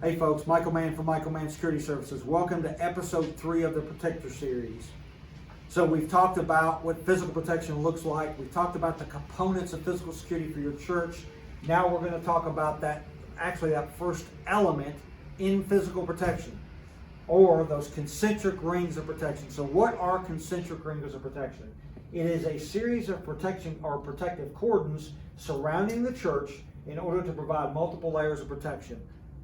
Hey folks, Michael Mann from Michael Mann Security Services. Welcome to episode 3 of the Protector series. So we've talked about what physical protection looks like. We've talked about the components of physical security for your church. Now we're going to talk about that first element in physical protection, or those concentric rings of protection. So what are concentric rings of protection? It is a series of protection or protective cordons surrounding the church in order to provide multiple layers of protection.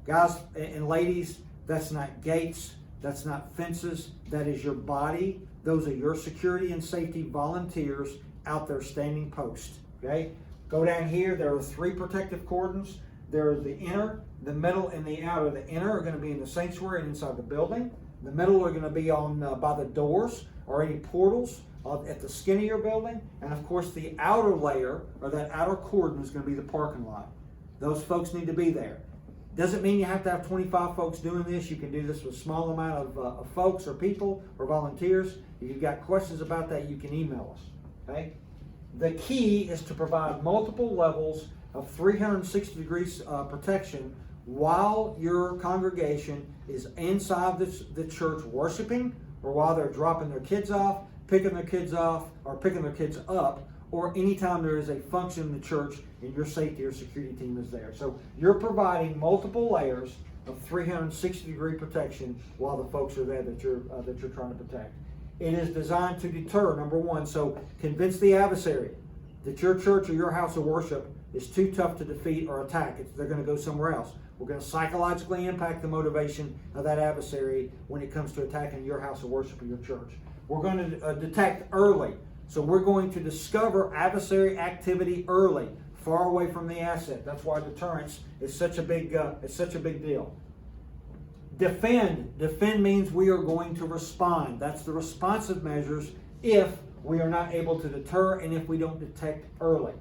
Guys and ladies, that's not gates, that's not fences, that is your body. Those are your security and safety volunteers out there standing post. Okay? Go down here, there are 3 protective cordons. There are the inner, the middle, and the outer. The inner are going to be in the sanctuary and inside the building. The middle are going to be on by the doors or any portals at the skin of your building. And of course, the outer layer or that outer cordon is going to be the parking lot. Those folks need to be there. Doesn't mean you have to have 25 folks doing this. You can do this with a small amount of folks or people or volunteers. If you've got questions about that, you can email us. Okay? The key is to provide multiple levels of 360 degrees protection while your congregation is inside the church worshiping, or while they're dropping their kids off, picking their kids up, or anytime there is a function in the church and your safety or security team is there. So you're providing multiple layers of 360 degree protection while the folks are there that you're trying to protect. It is designed to deter, number one, so convince the adversary that your church or your house of worship is too tough to defeat or attack. They're going to go somewhere else. We're going to psychologically impact the motivation of that adversary when it comes to attacking your house of worship or your church. We're going to detect early. So we're going to discover adversary activity early, far away from the asset. That's why deterrence is such a big deal. Defend means we are going to respond. That's the responsive measures if we are not able to deter and if we don't detect early.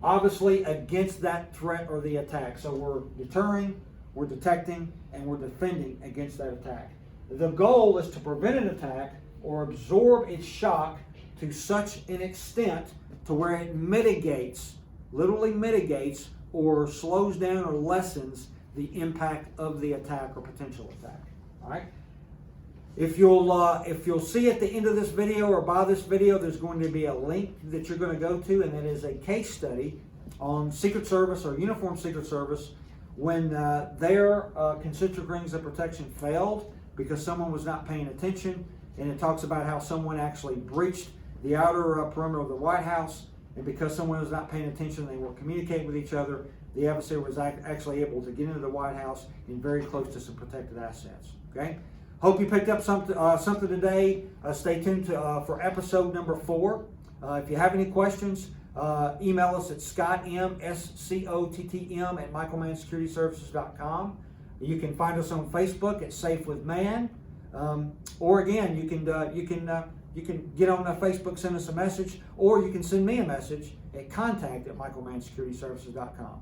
Obviously against that threat or the attack. So we're deterring, we're detecting, and we're defending against that attack. The goal is to prevent an attack or absorb its shock to such an extent to where it literally mitigates or slows down or lessens the impact of the attack or potential attack. All right. If you'll see at the end of this video or by this video, there's going to be a link that you're going to go to, and that is a case study on Secret Service or Uniform Secret Service when their concentric rings of protection failed because someone was not paying attention, and it talks about how someone actually breached the outer perimeter of the White House, and because someone was not paying attention, they weren't communicating with each other, the adversary was actually able to get into the White House and very close to some protected assets. Okay? Hope you picked up something today. Stay tuned for episode number 4. If you have any questions, email us at scottm@michaelmannsecurityservices.com. You can find us on Facebook at Safe with Man, or again, you can get on Facebook, send us a message, or you can send me a message at contact@michaelmannsecurityservices.com.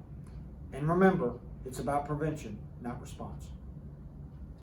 And remember, it's about prevention, not response.